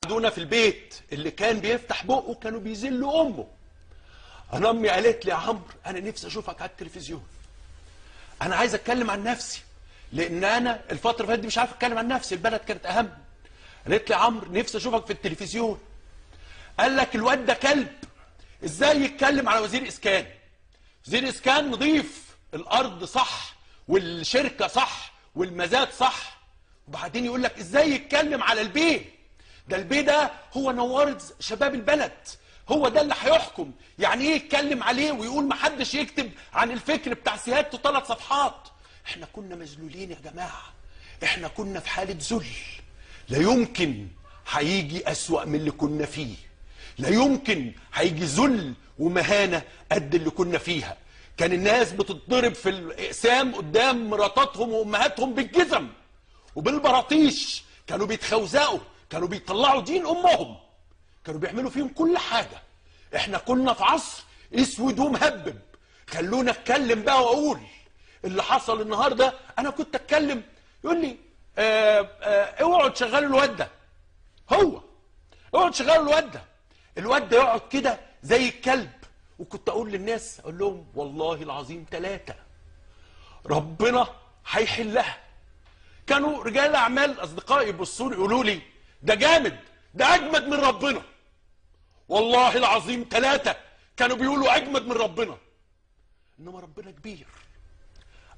عندنا في البيت اللي كان بيفتح بقه كانوا بيذلوا امه. انا امي قالت لي يا عمرو انا نفسي اشوفك على التلفزيون، انا عايز اتكلم عن نفسي، لان انا الفتره اللي فاتت دي مش عارف اتكلم عن نفسي، البلد كانت اهم. قالت لي يا عمرو نفسي اشوفك في التلفزيون. قال لك الواد ده كلب، ازاي يتكلم على وزير اسكان؟ وزير اسكان نضيف، الارض صح والشركه صح والمزاد صح، وبعدين يقول لك ازاي يتكلم على البيه؟ ده البيه ده هو نوار شباب البلد، هو ده اللي هيحكم. يعني ايه يتكلم عليه ويقول محدش يكتب عن الفكر بتاع سيادته 3 صفحات؟ احنا كنا مذلولين يا جماعه، احنا كنا في حاله ذل، لا يمكن هيجي اسوأ من اللي كنا فيه، لا يمكن هيجي ذل ومهانه قد اللي كنا فيها. كان الناس بتتضرب في الاقسام قدام مراتاتهم وامهاتهم بالجزم وبالبراطيش، كانوا بيتخوزقوا، كانوا بيطلعوا دين امهم، كانوا بيعملوا فيهم كل حاجه. احنا كنا في عصر اسود ومهبب. خلونا اتكلم بقى واقول اللي حصل النهارده. انا كنت اتكلم يقول لي اوعوا تشغلوا الواد ده، اوعوا تشغلوا الواد ده يقعد كده زي الكلب. وكنت اقول للناس، اقول لهم والله العظيم 3 ربنا هيحلها. كانوا رجال اعمال اصدقائي يبصوا لي يقولوا لي ده جامد، ده اجمد من ربنا. والله العظيم 3 كانوا بيقولوا اجمد من ربنا. انما ربنا كبير.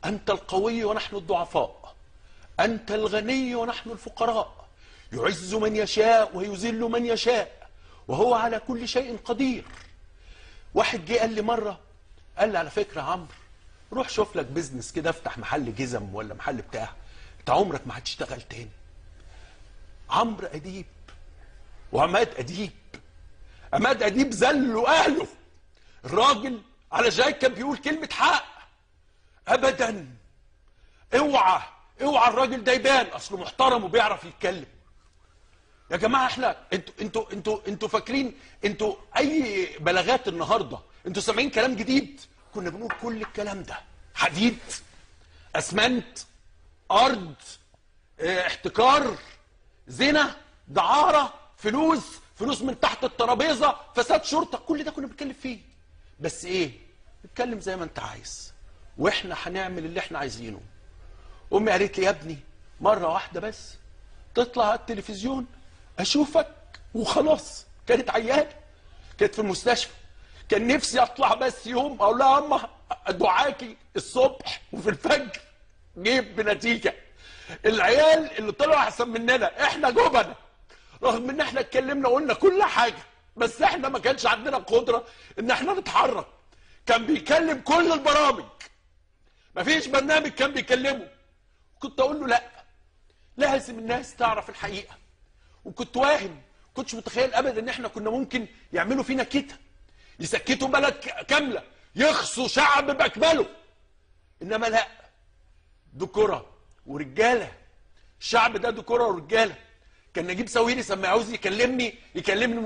انت القوي ونحن الضعفاء، انت الغني ونحن الفقراء، يعز من يشاء ويذل من يشاء، وهو على كل شيء قدير. واحد جه قال لي مره، قال لي على فكره يا عمرو روح شوف لك بيزنس كده، افتح محل جزم ولا محل بتاع، انت عمرك ما هتشتغل تاني. عمرو اديب وعماد اديب، عماد اديب ذلوا اهله. الراجل على جاي كان بيقول كلمه حق ابدا. اوعى الراجل ده يبان اصله محترم وبيعرف يتكلم. يا جماعه احنا انتوا فاكرين انتوا اي بلاغات النهارده؟ انتوا سامعين كلام جديد؟ كنا بنقول كل الكلام ده، حديد، اسمنت، ارض، احتكار، زنا، دعاره، فلوس من تحت الترابيزه، فساد شرطه، كل ده كنا بنتكلم فيه. بس ايه؟ نتكلم زي ما انت عايز واحنا هنعمل اللي احنا عايزينه. امي قالت لي يا ابني مره واحده بس تطلع على التلفزيون اشوفك وخلاص. كانت عيانه، كانت في المستشفى، كان نفسي اطلع بس يوم اقول لها اما دعاكي الصبح وفي الفجر جيب بنتيجه. العيال اللي طلعوا احسن مننا احنا جبنه، رغم ان احنا اتكلمنا وقلنا كل حاجه، بس احنا ما كانش عندنا قدره ان احنا نتحرك. كان بيكلم كل البرامج، مفيش برنامج كان بيكلمه. كنت اقول له لا، لازم الناس تعرف الحقيقه. وكنت واهم، كنتش متخيل ابدا ان احنا كنا ممكن يعملوا فينا كده، يسكتوا بلد كامله، يخصوا شعب باكمله. انما لا، دكرة ورجاله، الشعب ده دكرة ورجاله. كان نجيب ساويرس لما عاوز يكلمني من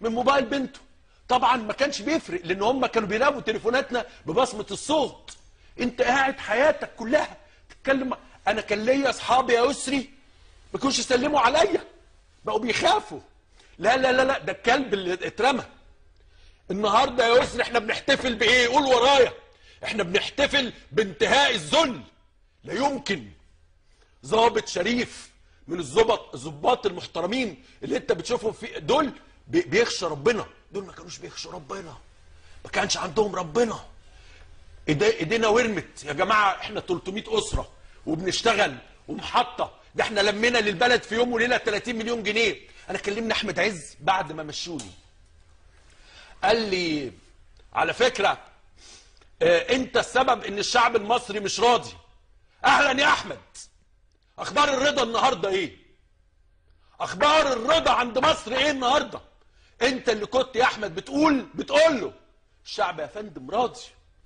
موبايل بنته. طبعا ما كانش بيفرق، لان هم كانوا بيراقبوا تليفوناتنا ببصمه الصوت. انت قاعد حياتك كلها تتكلم. انا كان ليا اصحابي يا يسري ما كانوش يسلموا عليا، بقوا بيخافوا. لا لا لا لا، ده الكلب اللي اترمى. النهارده يا يسري احنا بنحتفل بايه؟ قول ورايا. احنا بنحتفل بانتهاء الذل. لا يمكن ضابط شريف من الضباط المحترمين اللي انت بتشوفهم في دول بيخشى ربنا. دول ما كانوش بيخشوا ربنا، ما كانش عندهم ربنا. ايدينا ورمت يا جماعه. احنا 300 اسره وبنشتغل ومحطه. ده احنا لمينا للبلد في يوم وليله 30 مليون جنيه. انا كلمني احمد عز بعد ما مشوني، قال لي على فكره انت السبب ان الشعب المصري مش راضي. اهلا يا احمد، اخبار الرضا النهارده ايه؟ اخبار الرضا عند مصر ايه النهارده؟ انت اللي كنت يا احمد بتقول له الشعب يا فندم راضي،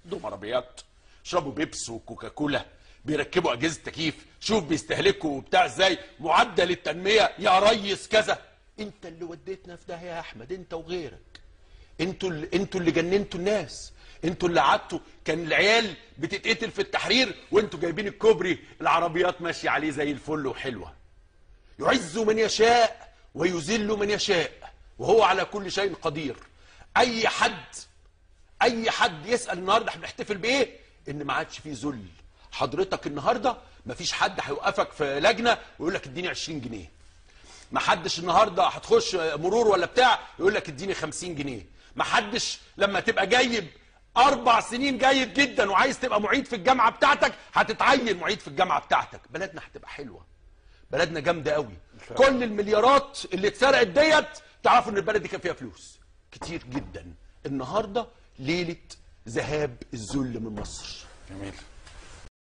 عندهم عربيات، يشربوا بيبس وكوكاكولا، بيركبوا اجهزه تكييف، شوف بيستهلكوا وبتاع ازاي، معدل التنميه يا ريس كذا. انت اللي وديتنا في ده يا احمد، انت وغيرك. انتوا اللي جننتوا الناس، انتوا اللي قعدتوا. كان العيال بتتقتل في التحرير وانتوا جايبين الكوبري العربيات ماشيه عليه زي الفل وحلوه. يعز من يشاء ويذل من يشاء وهو على كل شيء قدير. اي حد يسال النهارده احنا بنحتفل بايه؟ ان ما عادش فيه ذل. حضرتك النهارده ما فيش حد هيوقفك في لجنه ويقول لك اديني 20 جنيه. ما حدش النهارده هتخش مرور ولا بتاع يقول لك اديني 50 جنيه. ما حدش لما تبقى جايب 4 سنين جيد جدا وعايز تبقى معيد في الجامعه بتاعتك هتتعين معيد في الجامعه بتاعتك. بلدنا هتبقى حلوه، بلدنا جامده قوي. كل المليارات اللي اتسرقت ديت تعرفوا ان البلد دي كان فيها فلوس كتير جدا. النهارده ليله ذهاب الذل من مصر. جميل.